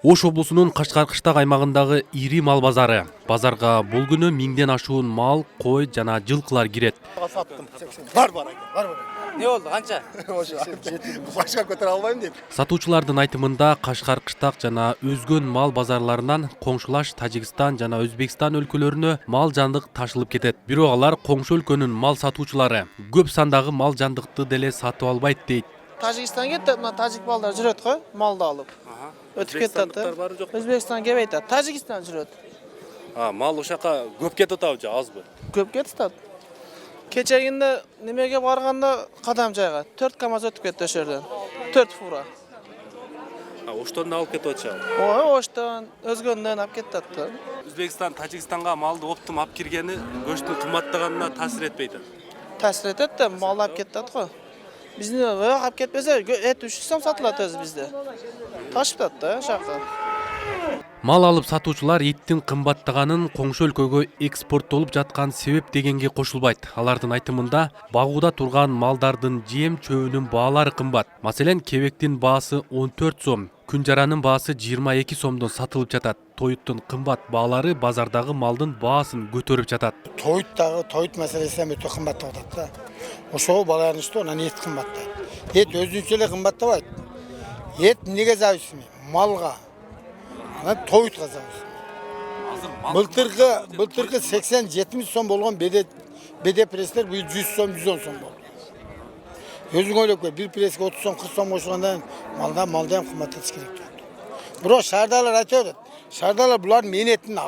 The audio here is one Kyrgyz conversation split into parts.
Ош облусунун Кашкар-Кыштак аймагындагы ири мал базары. Базарга бул күнү 1000ден ашуун мал, кой жана жылкылар кирет. Бар. Не болду, канча? Башка көтөрө албайм деп. Сатуучулардын айтымында Кашкар-Кыштак жана өзгөн мал базарларынан коңшулаш Тажикстан жана Өзбекстан өлкөлөрүнө мал жандык ташылып кетет. Бирок алар коңшу өлкөнүн мал сатуучулары көп сандагы мал жандыкты деле сатып албайт дейт. Тажикстанга кетти, мына тажик балдар жүрөт го, малды алып. Өтүп кетет. Өзбекстан келбейт, Тажикстан жүрөт. Мал ошака көп кетип атабы же азбы? Көп кетип атат. Кечегинде немеге барганда кадам жайга 4 КАМАЗ өтүп кетти ошол жерден. 4 фура. Оштон да алып кетип атышабы? Оштон, өзгөндөн алып кетип атты. Өзбекстан, Тажикстанга малды оптум алып киргени көчтүн кымбаттаганына таасир этпейт. Таасир этет да, мал алып кетип атат го. Биздин алып кетпесе, эт 300 сом сатылат өзү бизде. Ташып атат да шака. Мал алып сатуучулар эттин кымбаттаганын коңшу өлкөгө экспорттолуп жаткан себеп дегенге кошулбайт. Алардын айтымында багууда турган малдардын жем чөбүнүн баалары кымбат. Маселен, кебектин баасы 14 сом, күнжаранын баасы 22 сомдон сатылып жатат. Тоюттун кымбат баалары базардагы малдын баасын көтөрүп жатат. Тоют маселеси өтө кымбаттап атат да. Ошого байланыштуу анан эт кымбаттайт. Эт өзүнчө эле кымбаттабайт. Эт эмнеге зависимый? Малга. Анан тоютка зависимый. Былтыркы 80-70 сом болгон беде пресстер бул 100 сом, 110 сом болду. Өзүң ойлоп көр, бир преске 30 сом, 40 сом кошкондон малды ham кымбаттатыш керек болот. Бирок шаардагылар айтып атат. Шаардагылар булардын мээнетин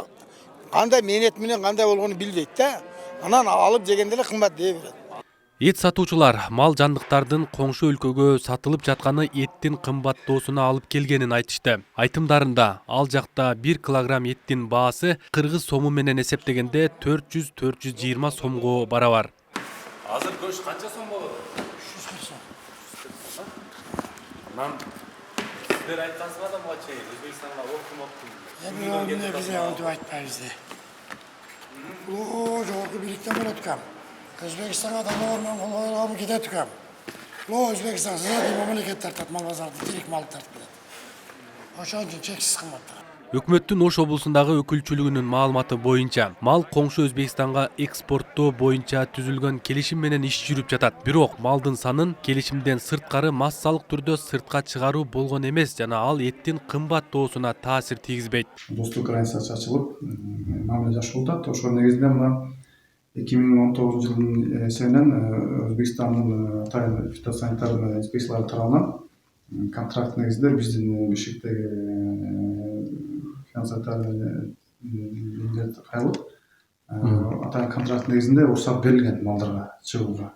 кандай мээнет менен кандай болгонун билбейт да. Анан алып жегенде эле кымбат дей берет. Эт сатуучулар мал жандыктардын коңшу өлкөгө сатылып жатканы эттин кымбаттоосуна алып келгенин айтышты. Айтымдарында ал жакта 1 килограмм эттин баасы кыргыз сому менен эсептегенде 400-420 сомго барабар. Азыр көш канча сом болот? 340 сом. Анан сиздер айткансыздар да буга чейин Өзбекстанга окумоптун. Бизе антип айтпайбыз да. Жогорку бийликтен болот экен. Өзбекстанга да норма колгойлуп кетет экен. Өзбекстан зыяды мамлекет тартат мал базарды, тирик мал тартып берет. Ошон үчүн чексиз кымбат. Өкмөттүн Ош облусундагы өкүлчүлүгүнүн маалыматы боюнча, мал коңшу Өзбекстанга экспорттоо боюнча түзүлгөн келишим менен иш жүрүп жатат. Бирок малдын санын келишимден сырткары массалык түрдө сыртка чыгаруу болгон эмес жана ал эттин кымбаттоосуна таасир тийгизбейт. Достук границасы ачылып, мамиле жакшы болуп атат. Ошол негизинде мына 2019 жылдын эсебинен Өзбекстандын атайын фитосанитардык инспекциялар тарабынан контракт негизинде биздин Бишкектеги фитосанитардык кайрылып, атайын контракт негизинде уруксат берилген малдарга чыгууга.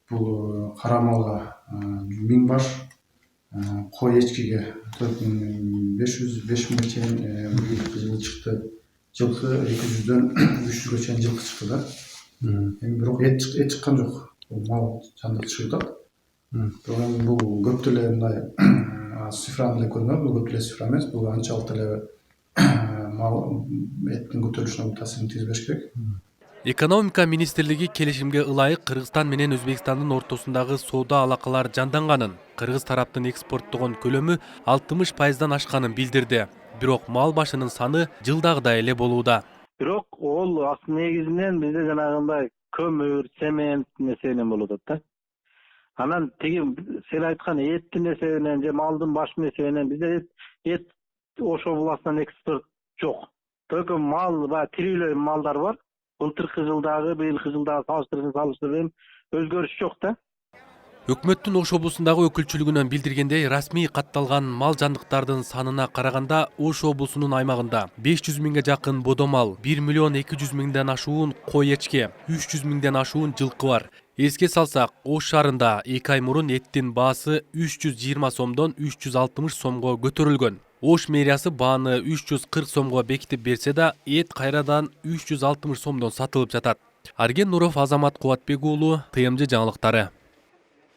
Бул кара малга 1000 баш, кой эчкиге 4500, 5000 чейин чыкты. Жылкы 200дөн 300гө чейин жылкы чыкты да. Бирок эт чыккан жок. Бул мал жандык чыгып атат. Бирок бул көп деле мындай цифраны эле көрүнөт, бул көп деле цифра эмес, бул анчалык деле мал эттин көтөрүлүшүнө таасирин тийгизбеш керек. Экономика министрлиги келишимге ылайык Кыргызстан менен Өзбекстандын ортосундагы соода алакалар жанданганын, кыргыз тараптын экспорттогон көлөмү 60%дан ашканын билдирди. Бирок мал башынын саны жылдагыдай эле болууда. Бирок ол асыл негизинен бизде жанагындай көмүр, цемент нерсенен болуп атат да. Анан тиги сен айткан эттин эсебинен же малдын башынын эсебинен бизде эт Ош областынан экспорт жок. Только мал ва тирүүлөй малдар бар. Былтыркы жылдагы, быйылкы жылдагы салыштырып өзгөрүш жок да. Өкмөттүн Ош облусундагы өкүлчүлүгүнөн билдиргендей, расмий катталган мал жандыктардын санына караганда Ош облусунун аймагында 500 миңге жакын бодомал, 1 миллион 200 миңден ашуун кой эчке, 300 миңден ашуун жылкы бар. Эске салсак, Ош шаарында 2 ай мурун эттин баасы 320 сомдон 360 сомго көтөрүлгөн. Ош мэриясы бааны 340 сомго бекитип берсе да, эт кайрадан 360 сомдон сатылып жатат. Арген Нуров, Азамат Кубатбек уулу, ТМЖ жаңылыктары.